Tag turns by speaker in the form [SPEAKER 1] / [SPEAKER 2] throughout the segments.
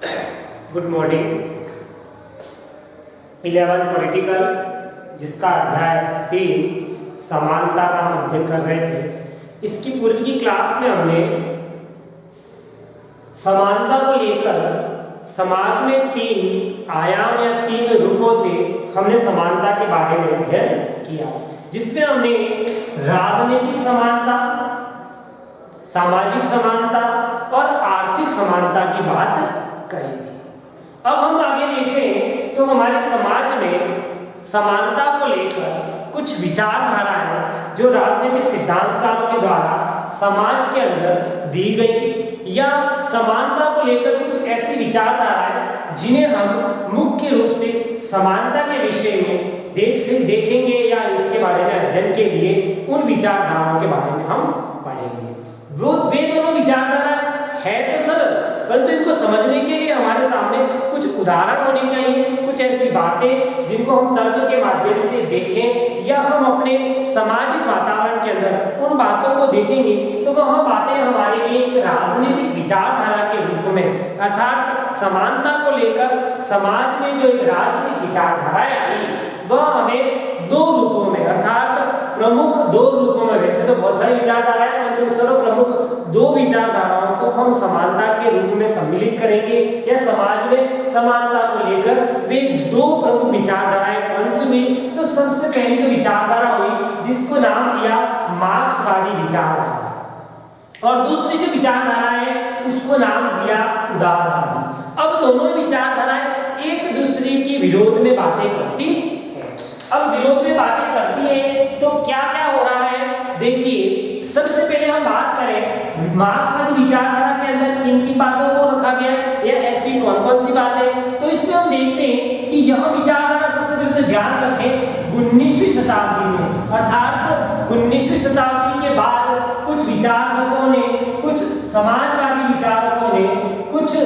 [SPEAKER 1] Good morning. 11 political जिसका अध्याय 3 समानता का हम अध्ययन कर रहे थे। इसकी पूर्व की क्लास में हमने समानता को लेकर समाज में 3 आयाम या 3 रूपों से हमने समानता के बारे में अध्ययन किया, जिसमें हमने राजनीतिक समानता, सामाजिक समानता और आर्थिक समानता की बात कही थी। अब हम आगे देखें तो हमारे समाज में समानता को लेकर कुछ विचारधाराएं जो राजनीतिक सिद्धांतकारों के द्वारा समाज के अंदर दी गई, या समानता को लेकर कुछ ऐसी विचारधाराएं जिन्हें हम मुख्य रूप से समानता के विषय में देखेंगे या इसके बारे में अध्ययन के लिए उन विचारधाराओं के बारे में हम पढ़ेंगे। वे दोनों विचारधारा है तो सरल, परंतु इनको समझने के लिए हमारे सामने कुछ उदाहरण होने चाहिए, कुछ ऐसी बातें जिनको हम तर्क के माध्यम से देखें या हम अपने सामाजिक वातावरण के अंदर उन बातों को देखेंगे तो वह बातें हमारे लिए एक राजनीतिक विचारधारा के रूप में, अर्थात समानता को लेकर समाज में जो एक राजनीतिक विचारधाराएं आई वह हमें 2 रूपों में, अर्थात प्रमुख 2 रूपों में, वैसे तो बहुत सारी विचारधाराएं परंतु सर्वप्रमुख 2 विचारधाराओं को हम समानता के रूप में सम्मिलित करेंगे या समाज में समानता को लेकर वे 2 प्रमुख विचारधाराएं कौन सी हुई। तो सबसे पहली तो विचारधारा हुई जिसको नाम दिया मार्क्सवादी विचारधारा, और दूसरी जो विचारधारा है उसको नाम दिया उदारवादी। अब दोनों विचारधाराएं एक दूसरे के विरोध में बातें करती है। अब विरोध में बातें करती है तो क्या क्या हो रहा है, देखिए सबसे पहले हम बात करें मार्क्सवादी विचारधारा के अंदर किन किन बातों को रखा गया है या ऐसी कौन कौन सी बातें। तो इसमें हम देखते हैं कि यह विचारधारा सबसे पहले तो ध्यान रखें 19वीं शताब्दी में, अर्थात 19वीं शताब्दी के बाद कुछ विचारकों ने, कुछ समाजवादी विचारकों ने, कुछ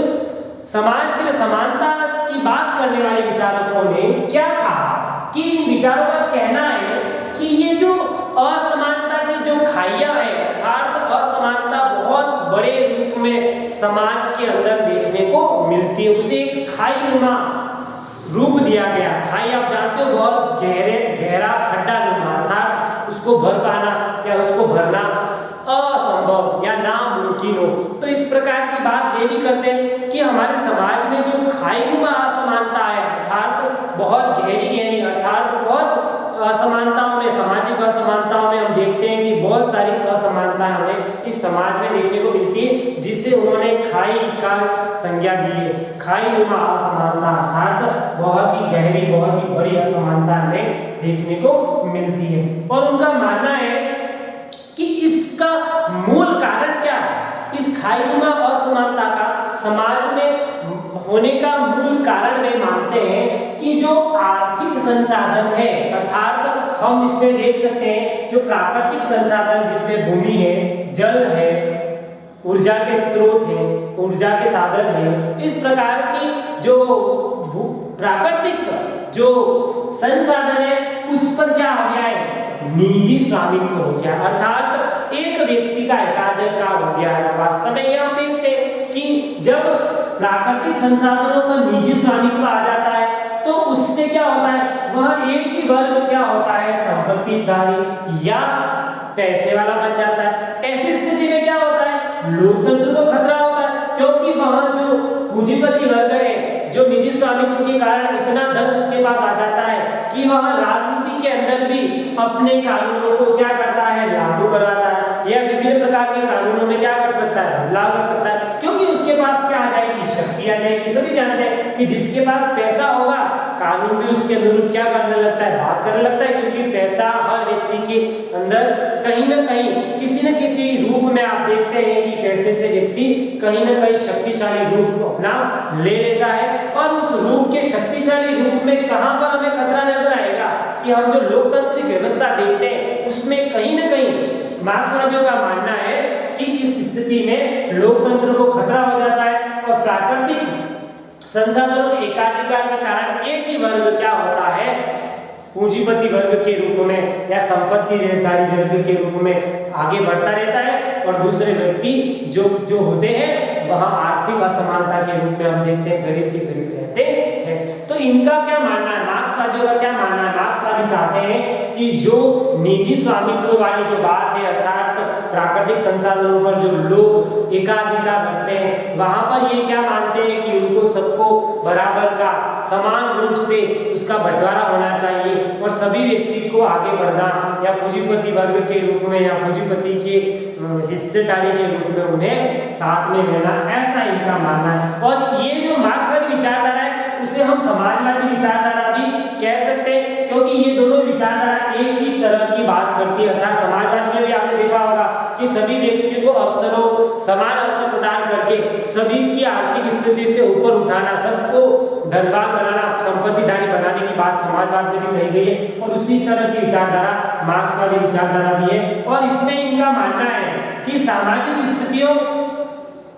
[SPEAKER 1] समाज में समानता की बात करने वाले विचारकों ने क्या कहा कि इन विचारों का कहना है कि ये जो असमानता की जो खाइयां है, अर्थात असमानता बहुत बड़े रूप में समाज के अंदर देखने को मिलती है, उसे एक खाई नुमा रूप दिया गया। खाई आप जानते हो बहुत गहरा खड्डा नुमा, अर्थात उसको भर पाना या उसको भरना असंभव या नामुमकिन हो। तो इस प्रकार की बात ये भी करते हैं कि हमारे समाज में जो खाई नुमा असमानता है, अर्थात बहुत गहरी अर्थात बहुत असमानताओं में, सामाजिक असमानताओं में हम देखते हैं कि बहुत सारी असमानताएं हमें इस समाज में देखने को मिलती है, जिसे उन्होंने खाई का संज्ञा दी है। खाई नुमा असमानता अर्थात बहुत ही गहरी, बहुत ही बड़ी असमानता हमें देखने को मिलती है। और उनका मानना है कि इसका मूल कारण क्या है, इस खाई नुमा असमानता का समाज में होने का मूल कारण वे मानते हैं कि जो आर्थिक संसाधन है, अर्थात हम इसमें देख सकते हैं जो प्राकृतिक संसाधन जिसमें भूमि है, जल है, ऊर्जा के स्रोत है, ऊर्जा के साधन है, इस प्रकार की जो प्राकृतिक जो संसाधन है उस पर क्या हो गया है, निजी स्वामित्व हो गया, अर्थात एक व्यक्ति का एकाधिकार हो गया है। वास्तव में ये हम देखते हैं कि जब प्राकृतिक संसाधनों पर निजी स्वामित्व आ जाता है तो उससे क्या होता है, वह एक ही वर्ग क्या होता है, संपत्तिधारी या पैसे वाला बन जाता है। ऐसी स्थिति में क्या होता है, लोकतंत्र को खतरा होता है, क्योंकि वहां जो पूंजीपति वर्ग है जो निजी स्वामित्व के कारण इतना धन उसके पास आ जाता है कि वह राजनीति के अंदर भी अपने कानूनों को क्या करता है, लागू करवाता है या विभिन्न प्रकार के कानूनों में क्या कर सकता है, बदलाव कर सकता है, क्योंकि उसके पास क्या आ जाएगी, शक्ति आ जाएगी। सभी जानते हैं कि जिसके पास पैसा होगा कानून भी उसके अनुरूप क्या करने लगता है, बात करने लगता है, क्योंकि पैसा हर व्यक्ति के अंदर कहीं ना कहीं किसी न किसी रूप में आप देखते हैं कि पैसे से व्यक्ति कहीं ना कहीं शक्तिशाली रूप अपना ले लेता है। और उस रूप के शक्तिशाली रूप में कहां पर हमें खतरा नजर आएगा कि हम जो लोकतांत्रिक व्यवस्था देखते हैं उसमें कहीं ना कहीं मार्क्सवादियों का मानना है कि इस स्थिति में लोकतंत्र को खतरा हो जाता है और प्राकृतिक संसाधनों के एकाधिकार के कारण एक ही वर्ग क्या होता है, पूंजीपति वर्ग के रूप में या संपत्तिधारी वर्ग के रूप में आगे बढ़ता रहता है, और दूसरे व्यक्ति जो होते हैं वहां आर्थिक असमानता के रूप में हम देखते हैं गरीब के गरीब रहते हैं। तो इनका क्या मानना है, मार्क्सवादियों का क्या मानना है? मार्क्सवादी चाहते हैं कि जो निजी स्वामित्व वाली जो बात है, अर्थात प्राकृतिक संसाधनों पर जो लोग एकाधिकार रखते हैं, वहां पर ये क्या मानते हैं कि उनको सबको बराबर का समान रूप से उसका बंटवारा होना चाहिए और सभी व्यक्ति को आगे बढ़ना या पूंजीपति वर्ग के रूप में या पूंजीपति के हिस्सेदारी के रूप में उन्हें साथ में रहना, ऐसा इनका मानना है। और ये जो मार्क्सवादी विचारधारा है उसे हम समाजवादी विचारधारा भी कह सकते हैं, क्योंकि ये दोनों विचारधारा एक ही तरह की बात करती है। अर्थात समाजवाद में भी आपने देखा होगा कि सभी व्यक्तियों को अवसरों, समान अवसर प्रदान करके सभी की आर्थिक स्थिति से ऊपर उठाना, सबको धनवान बनाना, संपत्तिधारी बनाने की बात समाजवाद में भी कही गई है। और उसी तरह की विचारधारा मार्क्सवादी विचारधारा भी है। और इसमें इनका मानना है कि सामाजिक स्थितियों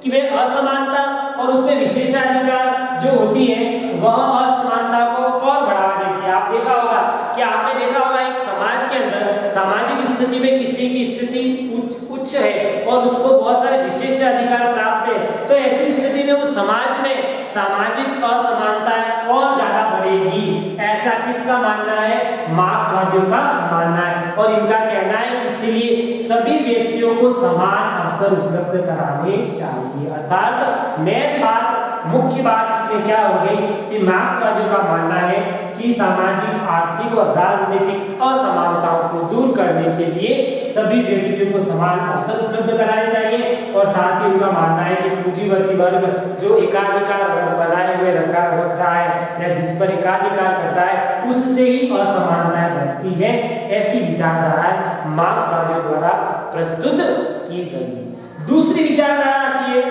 [SPEAKER 1] की वे असमानता और उसमें विशेषाधिकार जो होती है वह असमानता को और बढ़ावा देती है। आप देखा होगा कि आपने देखा होगा एक समाज के अंदर सामाजिक स्थिति में किसी की स्थिति उच्च है और उसको बहुत सारे विशेष अधिकार प्राप्त है, तो ऐसी स्थिति में उस समाज में सामाजिक असमानताएं और ज्यादा बढ़ेगी। ऐसा किसका मानना है? मार्क्सवादियों का मानना है। और इनका कहना है इसीलिए सभी व्यक्तियों को समान अवसर उपलब्ध कराने चाहिए। अर्थात मेन बात, मुख्य बात इसमें क्या हो गई कि मार्क्सवादियों का मानना है कि सामाजिक, आर्थिक और राजनीतिक असमानताओं को दूर करने के लिए सभी व्यक्तियों को समान अवसर उपलब्ध कराने चाहिए। और साथ ही उनका मानना है कि पूंजीपति वर्ग जो एकाधिकार बनाए हुए रख रहा है या जिस पर एकाधिकार करता है उससे ही असमानताएं बढ़ती है। ऐसी विचारधाराएं मार्क्सवादियों द्वारा प्रस्तुत की गई। दूसरी विचारधारा आती है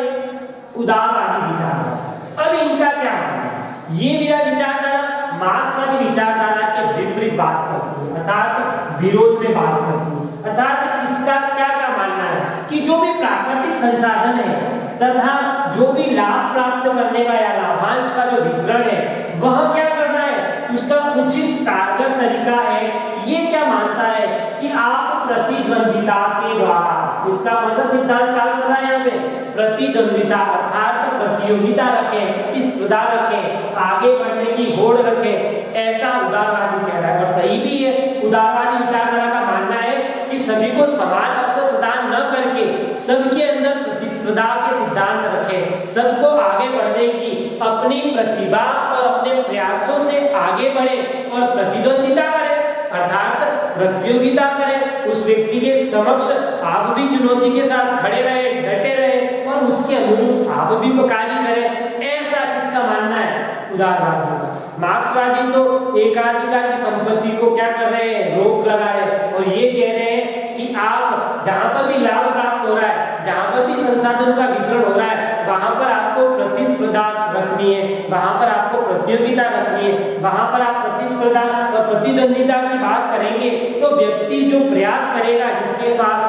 [SPEAKER 1] उदारवादी विचारधारा। अब इनका क्या मानना है? ये मेरा विचारधारा मार्क्सवादी विचारधारा के विपरीत बात करती है, अर्थात विरोध में बात करती है। अर्थात इसका क्या क्या मानना है कि जो भी प्राकृतिक संसाधन है तथा जो भी लाभ प्राप्त करने का या लाभांश का जो वितरण है वह क्या करना है, उसका उचित कारगर तरीका है। ये क्या मानता है कि आप प्रतिद्वंदिता के द्वारा, इसका कौन सा सिद्धांत काम कर रहा है यहाँ पे? प्रतिद्वंदिता, अर्थात प्रतियोगिता रखें, प्रतिस्पर्धा रखें, आगे बढ़ने की होड़ रखें, ऐसा उदारवादी कह रहा है। और सही भी है। उदारवादी विचारधारा का मानना है कि सभी को समान अवसर प्रदान न करके सबके अंदर प्रतिस्पर्धा के सिद्धांत रखें, सबको आगे बढ़ने की अपनी प्रतिभा और अपने प्रयासों से आगे बढ़े और प्रतिद्वंदिता करें, अर्थात प्रतियोगिता करें। उस व्यक्ति के समक्ष आप भी चुनौती के साथ खड़े रहे, डटे रहे और उसके अनुरूप आप भी कार्य करें। ऐसा किसका मानना है? उदारवादियों का। मार्क्सवादी तो एकाधिकार की संपत्ति को क्या कर रहे हैं? रोक लगा रहे और ये कह रहे हैं कि आप जहां पर भी लाभ प्राप्त हो रहा है, जहां पर भी संसाधनों का वितरण हो रहा है, वहां पर आपको प्रतिस्पर्धा रखनी है, वहां पर आपको प्रतियोगिता रखनी है, वहां पर आप प्रतिस्पर्धा और प्रतिद्वंदिता की बात करेंगे तो व्यक्ति जो प्रयास करेगा, जिसके पास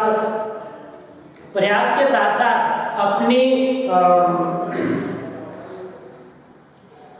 [SPEAKER 1] प्रयास के साथ साथ अपनी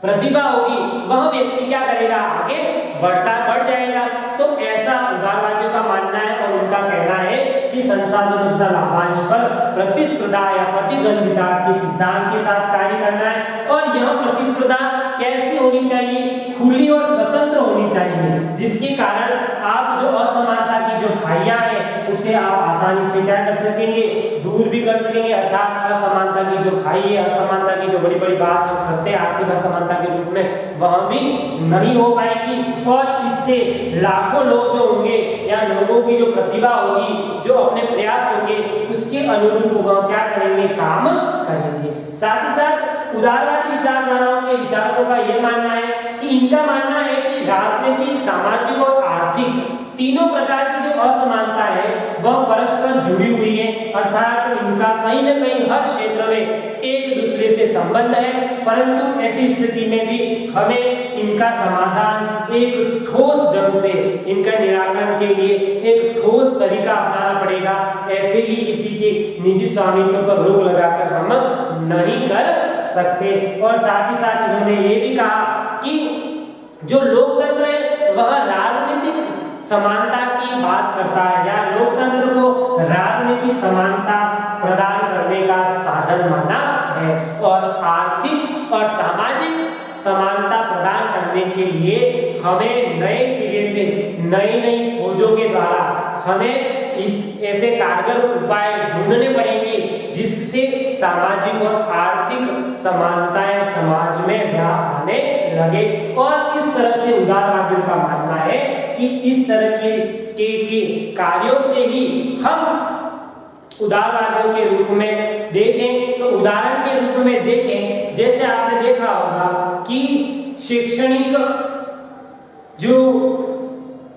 [SPEAKER 1] प्रतिभा होगी, वह व्यक्ति क्या करेगा? आगे बढ़ जाएगा। तो ऐसा उदारवादियों का मानना है और उनका कहना है कि संसाधनों तथा लाभांश पर प्रतिस्पर्धा या प्रतिद्वंदिता के सिद्धांत के साथ कार्य करना है। और यह प्रतिस्पर्धा कैसी होनी चाहिए? खुली और स्वतंत्र होनी चाहिए, जिसके कारण आप जो असमानता की जो खाइयां हैं उसे आप आसानी से क्या कर सकेंगे? दूर भी कर सकेंगे। अर्थात असमानता की जो खाई है, असमानता की जो बड़ी बड़ी बात हम करते हैं आर्थिक असमानता के रूप में, वह भी नहीं हो पाएगी। और इससे लाखों लोग जो होंगे या लोगों की जो प्रतिभा होगी, जो अपने प्रयास होंगे, उसके अनुरूप वह क्या करेंगे? काम करेंगे। साथ ही साथ उदारवादी विचारधाराओं के विचारकों का यह मानना है कि इनका मानना है कि राजनीतिक, सामाजिक और आर्थिक तीनों प्रकार की जो असमानता है वह परस्पर जुड़ी हुई है। अर्थात इनका कहीं न कहीं हर क्षेत्र में एक दूसरे से संबंध है, परंतु ऐसी स्थिति में भी हमें इनका समाधान एक ठोस ढंग से, इनका निराकरण के लिए एक ठोस तरीका अपनाना पड़ेगा। ऐसे ही किसी के निजी स्वामित्व पर रोक लगाकर हम नहीं कर सकते। और साथ ही साथ इन्होंने ये भी कहा कि जो लोकतंत्र है वह राजनीतिक समानता की बात करता है, या लोकतंत्र को राजनीतिक समानता प्रदान करने का साधन माना है और आर्थिक और सामाजिक समानता प्रदान करने के लिए हमें नए सिरे से नई नई खोजों के द्वारा हमें इस ऐसे कारगर उपाय ढूंढने पड़ेंगे जिससे सामाजिक और आर्थिक समानताएं समाज में आने लगे। और इस तरह से उदारवादियों का मानना है कि इस तरह के कार्यों से ही हम उदारवादियों के रूप में देखें तो उदाहरण के रूप में देखें, जैसे आपने देखा होगा कि शैक्षणिक जो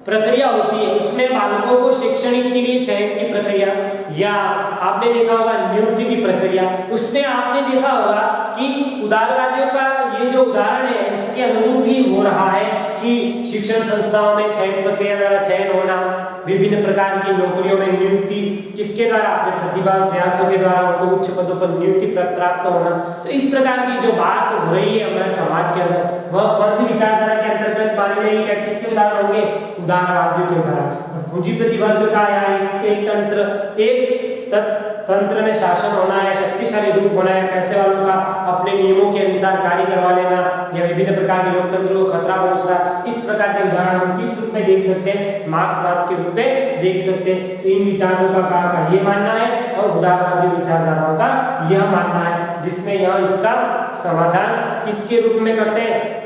[SPEAKER 1] प्रक्रिया होती है उसमें बालकों को शैक्षणिक के लिए चयन की प्रक्रिया, या आपने देखा होगा नियुक्ति की प्रक्रिया, उसमें आपने देखा होगा कि उदारवादियों का ये जो उदाहरण है उसके अनुरूप ही हो रहा है कि शिक्षण संस्थाओं में चयन प्रक्रिया द्वारा चयन होना, विभिन्न प्रकार की नौकरियों में नियुक्ति किसके द्वारा, अपने प्रतिभा प्रयासों के द्वारा उनको उच्च पदों पर नियुक्ति प्राप्त होना। तो इस प्रकार की जो बात हो रही है हमारे समाज के अंदर वह कौन सी विचारधारा के अंतर्गत मानी जाएगी, क्या किसके उदाहरण होंगे, उदारवादियों के उदाहरण। और पूंजीपति वर्ग का एक तंत्र में शासन होना है, शक्तिशाली रूप होना है, पैसे वालों का अपने नियमों के अनुसार कार्य करवा लेना या विभिन्न प्रकार के लोकतंत्र को खतरा पहुंचना, इस प्रकार के उदाहरण हम किस रूप में देख सकते हैं, मार्क्सवाद के रूप में देख सकते हैं। इन विचारों का ये मानना है और उदारवादी विचारधाराओं का यह मानना है, जिसमें यह इसका समाधान किसके रूप में करते हैं,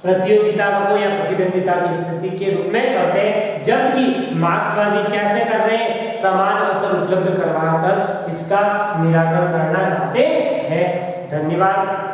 [SPEAKER 1] प्रतियोगिता को या प्रतिद्वंदिता की स्थिति के रूप में करते हैं, जबकि मार्क्सवादी कैसे कर रहे हैं, समान अवसर उपलब्ध करवाकर इसका निराकरण करना चाहते हैं। धन्यवाद।